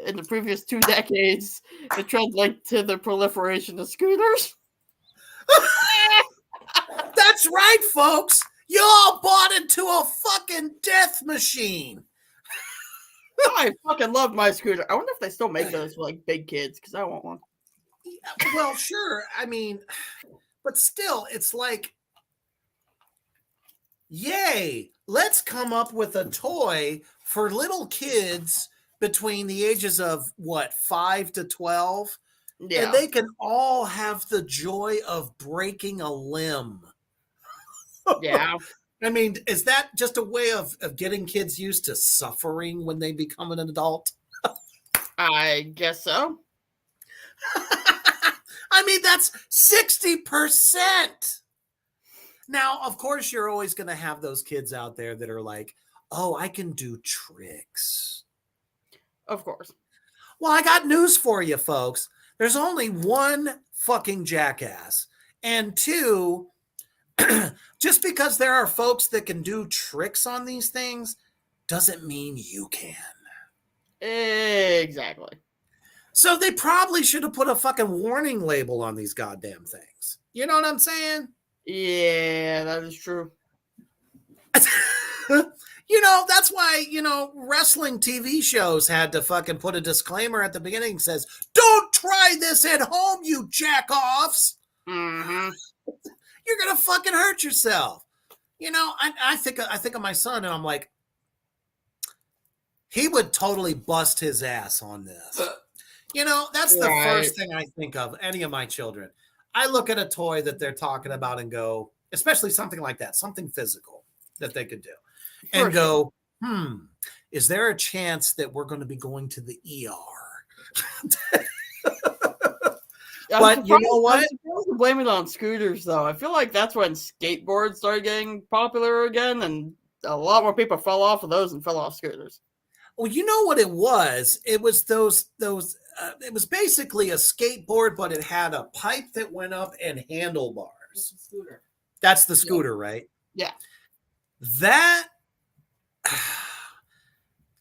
in the previous 2 decades. The trend linked to the proliferation of scooters. That's right, folks. You all bought into a fucking death machine. I fucking love my scooter. I wonder if they still make those for like big kids, because I want one. Well, sure. I mean, but still, it's like, yay, let's come up with a toy for little kids between the ages of what, 5 to 12? Yeah. And they can all have the joy of breaking a limb. Yeah. I mean, is that just a way of getting kids used to suffering when they become an adult? I guess so. I mean, that's 60%. Now, of course, you're always going to have those kids out there that are like, oh, I can do tricks. Of course. Well, I got news for you, folks. There's only one fucking jackass. And two, just because there are folks that can do tricks on these things doesn't mean you can. Exactly. So they probably should have put a fucking warning label on these goddamn things. You know what I'm saying? Yeah, that is true. You know, that's why, wrestling TV shows had to fucking put a disclaimer at the beginning that says, don't try this at home, you jack-offs. Mm-hmm. You're going to fucking hurt yourself. I think of my son and I'm like, he would totally bust his ass on this. That's the first thing I think of any of my children. I look at a toy that they're talking about and go, especially something like that, something physical that they could do, and go, is there a chance that we're going to be going to the ER? But you know what? I'm supposed to blame it on scooters, though. I feel like that's when skateboards started getting popular again, and a lot more people fell off of those and fell off scooters. Well, you know what it was? It was those. It was basically a skateboard, but it had a pipe that went up and handlebars. What's a scooter? That's the scooter, right? Yeah. That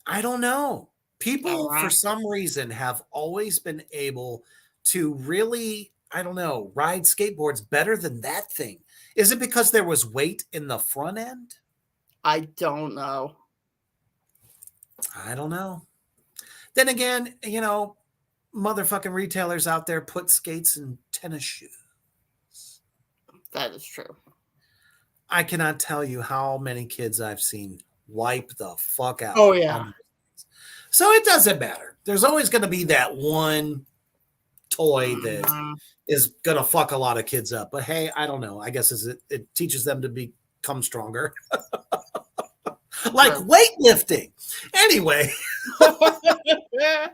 I don't know. People, for some reason, have always been able to really, I don't know, ride skateboards better than that thing. Is it because there was weight in the front end? I don't know. I don't know. Then again, motherfucking retailers out there put skates in tennis shoes. That is true. I cannot tell you how many kids I've seen wipe the fuck out. Oh, yeah. So it doesn't matter. There's always going to be that one toy that is going to fuck a lot of kids up. But hey, I don't know. I guess it teaches them to become stronger. Like weightlifting. Anyway. That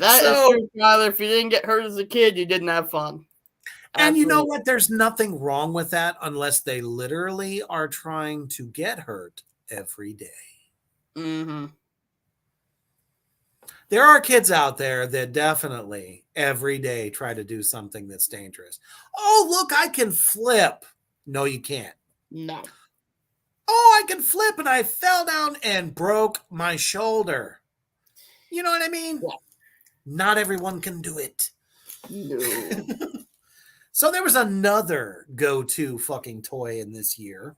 is true, Tyler. If you didn't get hurt as a kid, you didn't have fun. And you know what? There's nothing wrong with that unless they literally are trying to get hurt every day. Mm-hmm. There are kids out there that definitely every day try to do something that's dangerous. Oh, look, I can flip. No, you can't. No. Oh, I can flip and I fell down and broke my shoulder. You know what I mean? Yeah. Not everyone can do it. No. So there was another go-to fucking toy in this year.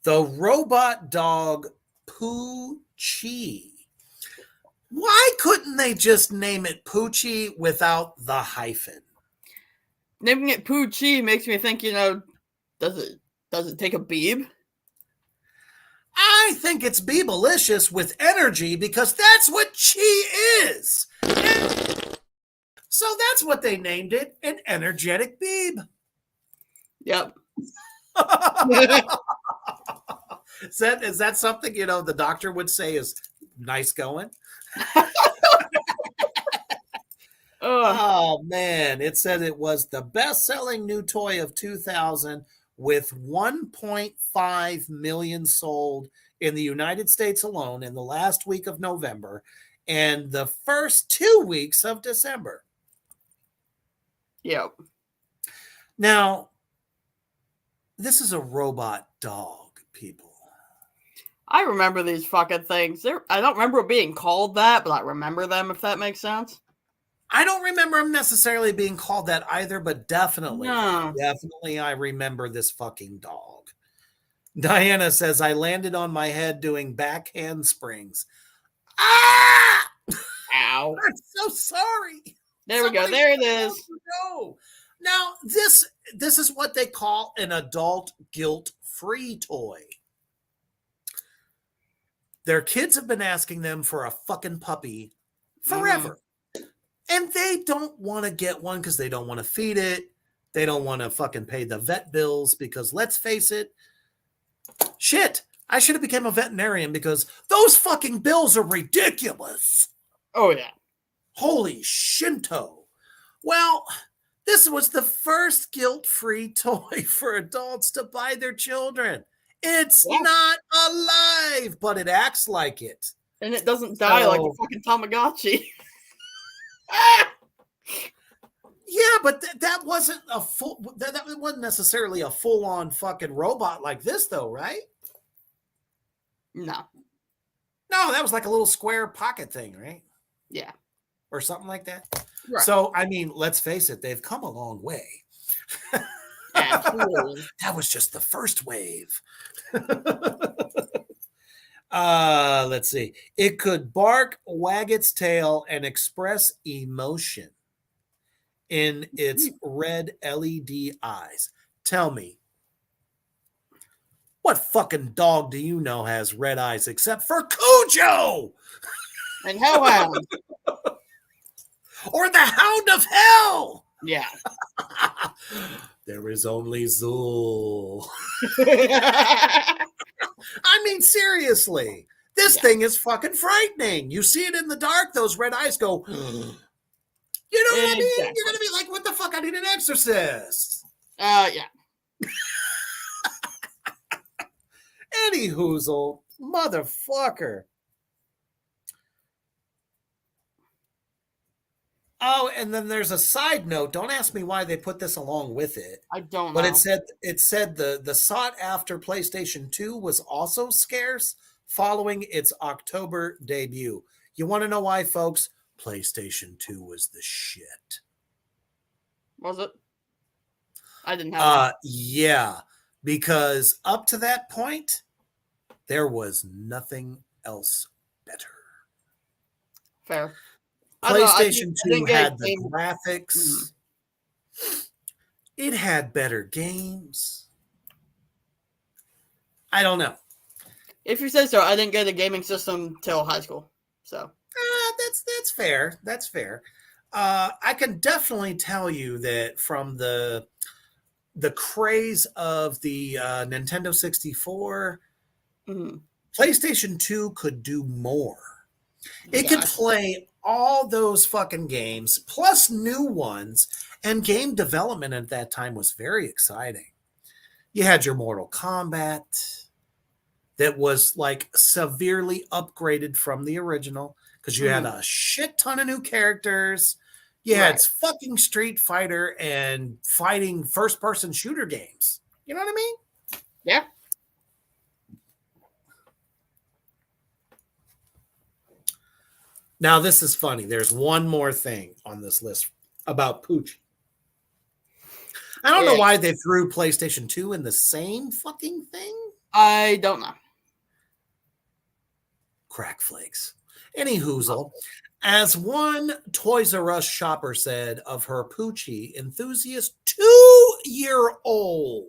The robot dog Poochie. Why couldn't they just name it Poochie without the hyphen? Naming it Poochie makes me think, does it take a beeb? I think it's Beebalicious with energy because that's what she is. So that's what they named it, an energetic Beeb. Yep. Is that something, the doctor would say is nice going? Oh, man. It said it was the best-selling new toy of 2000 with 1.5 million sold in the United States alone in the last week of November and the first 2 weeks of December. Yep. Now, this is a robot dog, people. I remember these fucking things. I don't remember it being called that, but I remember them, if that makes sense. I don't remember them necessarily being called that either, but definitely I remember this fucking dog. Diana says, I landed on my head doing back handsprings. Ah! Ow. I'm so sorry. There we go. There it is. No. Now, this is what they call an adult guilt-free toy. Their kids have been asking them for a fucking puppy forever. And they don't want to get one because they don't want to feed it. They don't want to fucking pay the vet bills because, let's face it, shit, I should have become a veterinarian because those fucking bills are ridiculous. Oh, yeah. Holy Shinto. Well, this was the first guilt-free toy for adults to buy their children. It's not alive, but it acts like it. And it doesn't die like a fucking Tamagotchi. Yeah, but that wasn't a full. That wasn't necessarily a full-on fucking robot like this, though, right? No. No, that was like a little square pocket thing, right? Yeah. Or something like that. Right. So, I mean, let's face it, they've come a long way. Absolutely. That was just the first wave. Let's see. It could bark, wag its tail, and express emotion in its red LED eyes. Tell me, what fucking dog do you know has red eyes except for Cujo? And Hellhound. Or the Hound of Hell? Yeah. There is only Zool. I mean, seriously, this thing is fucking frightening. You see it in the dark, those red eyes go, you know what I mean? You're going to be like, what the fuck? I need an exorcist. Yeah. Any hoozle, motherfucker. Oh, and then there's a side note. Don't ask me why they put this along with it. I don't know. But it said the sought after PlayStation 2 was also scarce following its October debut. You want to know why, folks? PlayStation 2 was the shit. Was it? I didn't have it. Yeah, because up to that point, there was nothing else better. Fair. PlayStation 2 had the graphics. It had better games. I don't know. If you say so, I didn't get a gaming system till high school. So that's fair. That's fair. I can definitely tell you that from the craze of the Nintendo 64, PlayStation 2 could do more. It could play all those fucking games, plus new ones, and game development at that time was very exciting. You had your Mortal Kombat that was like severely upgraded from the original because you had a shit ton of new characters. You had fucking Street Fighter and fighting first-person shooter games. You know what I mean? Yeah. Now, this is funny. There's one more thing on this list about Poochie. I don't know why they threw PlayStation 2 in the same fucking thing. I don't know. Crack flakes. Any hoozle. As one Toys R Us shopper said of her Poochie enthusiast 2-year-old.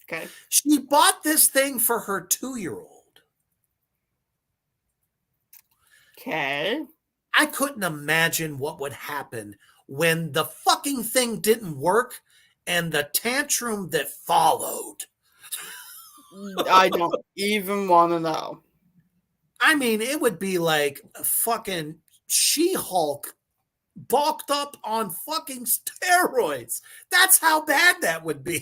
Okay. She bought this thing for her 2-year-old. Okay. I couldn't imagine what would happen when the fucking thing didn't work and the tantrum that followed. I don't even want to know. I mean, it would be like fucking She-Hulk bulked up on fucking steroids. That's how bad that would be.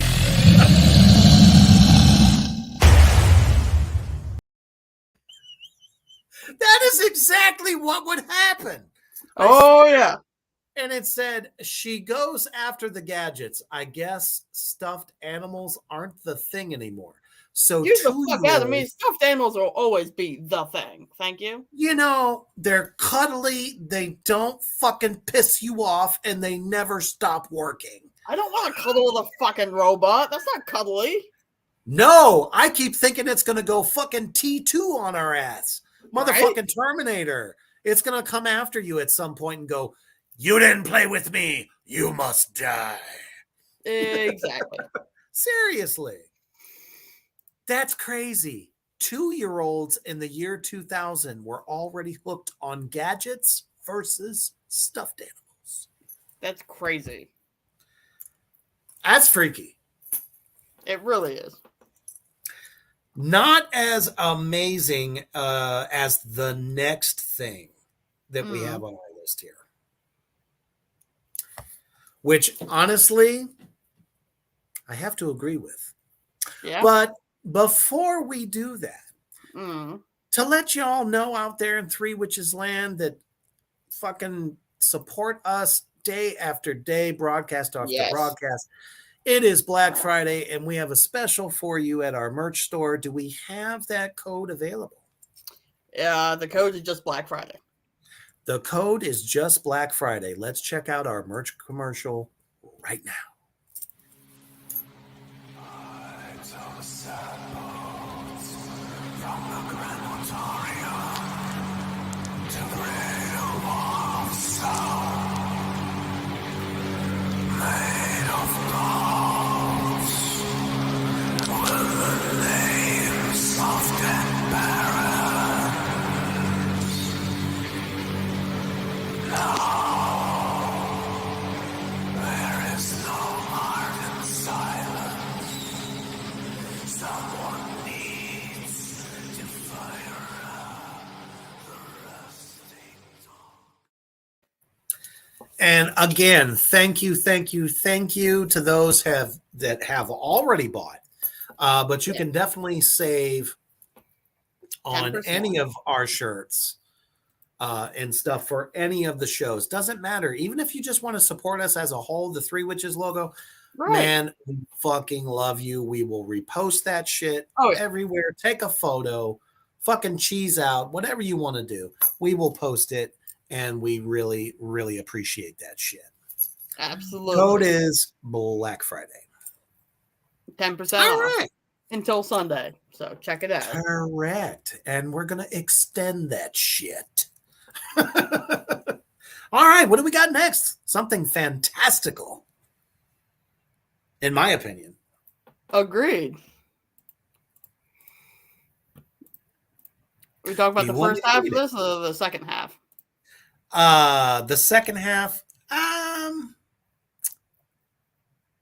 That is exactly what would happen. Oh, yeah. And it said, she goes after the gadgets. I guess stuffed animals aren't the thing anymore. So Use the fuck out of me. 2-year-olds, Stuffed animals will always be the thing. Thank you. you know, they're cuddly. They don't fucking piss you off, and they never stop working. I don't want to cuddle with a fucking robot. That's not cuddly. No, I keep thinking it's going to go fucking T2 on our ass. Right? Motherfucking Terminator. It's going to come after you at some point and go, you didn't play with me. You must die. Exactly. Seriously. That's crazy. 2-year-olds in the year 2000 were already hooked on gadgets versus stuffed animals. That's crazy. That's freaky. It really is. Not as amazing as the next thing that we have on our list here. Which, honestly, I have to agree with. Yeah. But before we do that, Mm. to let y'all know out there in Three Witches Land that fucking support us day after day, broadcast after Yes. broadcast, it is Black Friday, and we have a special for you at our merch store. Do we have that code available? The code is just Black Friday. The code is just Black Friday. Let's check out our merch commercial right now. And again, thank you to those that have already bought. But you can definitely save on 10%. any of our shirts and stuff for any of the shows. Doesn't matter. Even if you just want to support us as a whole, the Three Witches logo, Right. man, we fucking love you. We will repost that shit everywhere. Take a photo, fucking cheese out, whatever you want to do. We will post it. And we really, really appreciate that shit. Absolutely. Code is Black Friday. 10% All off right. until Sunday. So check it out. Correct. And we're going to extend that shit. All right. What do we got next? Something fantastical. In my opinion. Agreed. We talk about You the want first me to half read of it? this or the second half? The second half,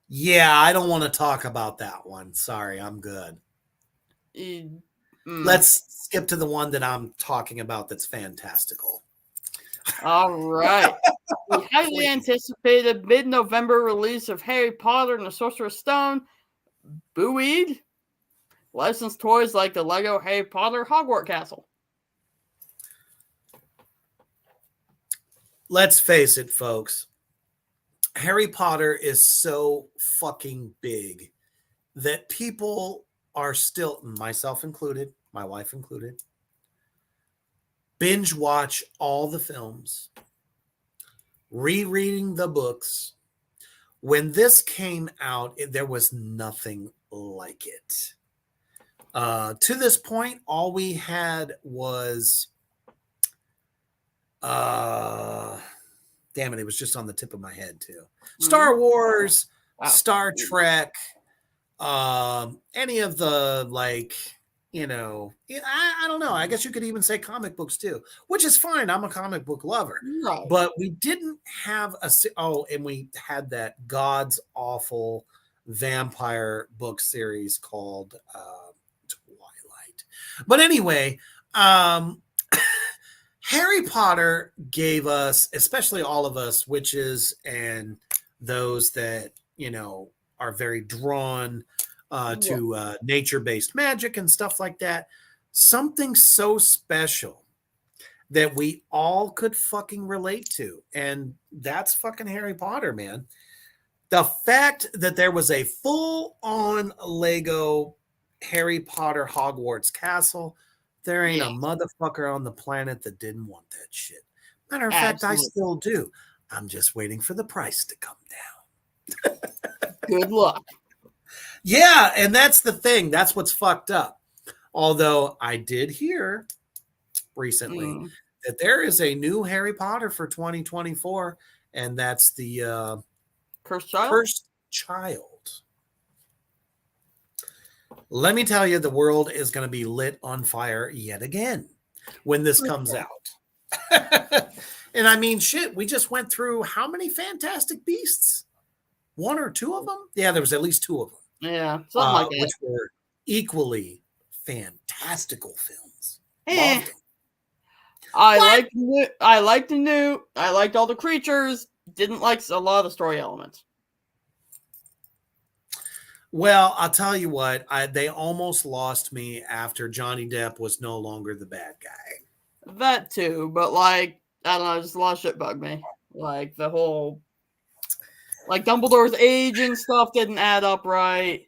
yeah, I don't want to talk about that one. Sorry, I'm good. Let's skip to the one that I'm talking about that's fantastical. All right. The highly anticipated mid-November release of Harry Potter and the Sorcerer's Stone, buoyed licensed toys like the Lego Harry Potter Hogwarts Castle. Let's face it, folks. Harry Potter is so fucking big that people are still, myself included, my wife included, binge watch all the films, rereading the books. When this came out, there was nothing like it. To this point, all we had was damn it, it was just on the tip of my head too. Star Wars, Wow. Star Trek, any of the like I don't know. I guess you could even say comic books too, which is fine. I'm a comic book lover. Right. But we didn't have and we had that God's awful vampire book series called Twilight. But anyway, Harry Potter gave us, especially all of us witches and those that, are very drawn to nature-based magic and stuff like that, something so special that we all could fucking relate to. And that's fucking Harry Potter, man. The fact that there was a full-on Lego Harry Potter Hogwarts castle, there ain't a motherfucker on the planet that didn't want that shit. Matter of fact, I still do. I'm just waiting for the price to come down. Good luck. Yeah, and that's the thing. That's what's fucked up. Although I did hear recently that there is a new Harry Potter for 2024, and that's the Cursed Child. Cursed Child. Let me tell you, the world is going to be lit on fire yet again when this comes out. And I mean, shit, we just went through how many Fantastic Beasts? One or two of them? Yeah, there was at least two of them. Yeah, something like that. Which were equally fantastical films. Loved them. I liked the new. I liked all the creatures. Didn't like a lot of the story elements. Well, I'll tell you what. They almost lost me after Johnny Depp was no longer the bad guy. That too, but I don't know, just a lot of shit bugged me. Like the whole, Dumbledore's age and stuff didn't add up right.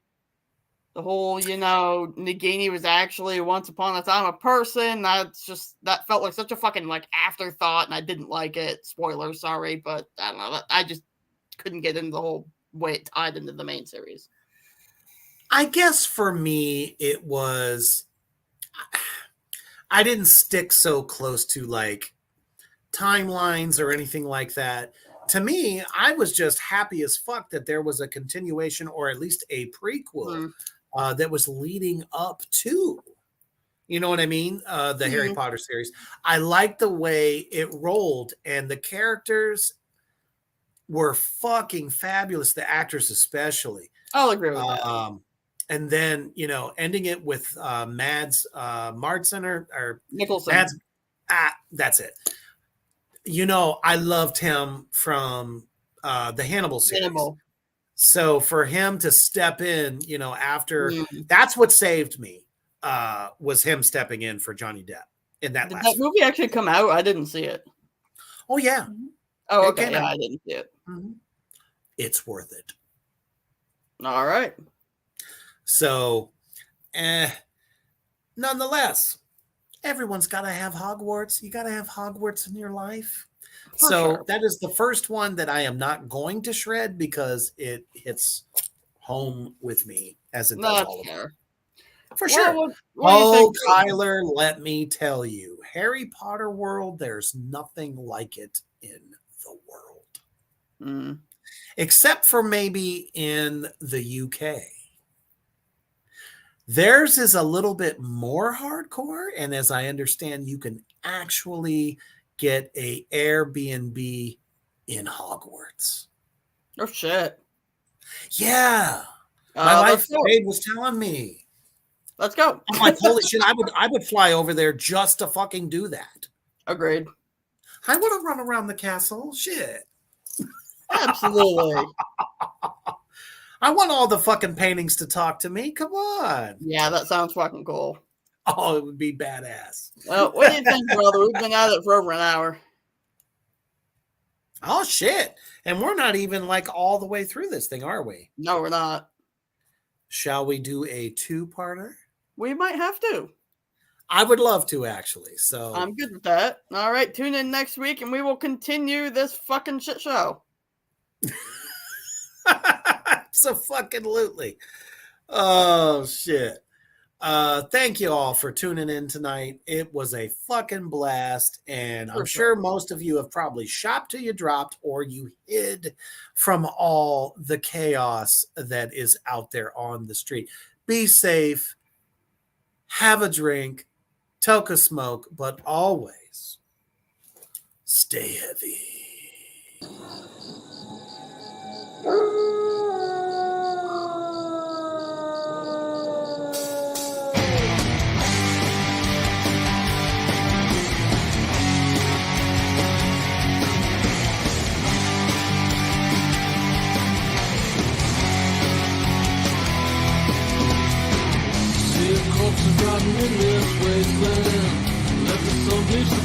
The whole, Nagini was actually once upon a time a person. That felt like such a fucking afterthought, and I didn't like it. Spoilers, sorry, but I don't know. I just couldn't get into the whole way it tied into the main series. I guess for me, it was, I didn't stick so close to timelines or anything like that. To me, I was just happy as fuck that there was a continuation or at least a prequel that was leading up to, you know what I mean? The Harry Potter series. I liked the way it rolled, and the characters were fucking fabulous. The actors, especially. I'll agree with that. And then, ending it with Mads Martin or Nicholson. Mads, that's it. I loved him from the Hannibal series. So for him to step in, after that's what saved me, was him stepping in for Johnny Depp in that Did last that movie actually come out? I didn't see it. Oh, yeah. Oh, okay. Yeah, I didn't see it. It's worth it. All right. So, nonetheless, everyone's got to have Hogwarts. You got to have Hogwarts in your life. That is the first one that I am not going to shred because it hits home with me as it does all of them. For sure. What Tyler, let me tell you, Harry Potter world, there's nothing like it in the world. Except for maybe in the UK. Theirs is a little bit more hardcore, and as I understand, you can actually get a Airbnb in Hogwarts. Oh shit! Yeah, my wife Wade was telling me. Let's go. I'm like, holy shit! I would fly over there just to fucking do that. Agreed. I want to run around the castle. Shit. Absolutely. I want all the fucking paintings to talk to me. Come on. Yeah, that sounds fucking cool. Oh, it would be badass. Well, what do you think, brother? We've been at it for over an hour. Oh, shit. And we're not even all the way through this thing, are we? No, we're not. Shall we do a two-parter? We might have to. I would love to, actually. So I'm good with that. All right, tune in next week, and we will continue this fucking shit show. So fucking lootly. Oh shit. Thank you all for tuning in tonight. It was a fucking blast, and I'm sure most of you have probably shopped till you dropped, or you hid from all the chaos that is out there on the street. Be safe. have a drink, toke a smoke, but always stay heavy. See a corpse rotting in this wasteland. Left the soul bitch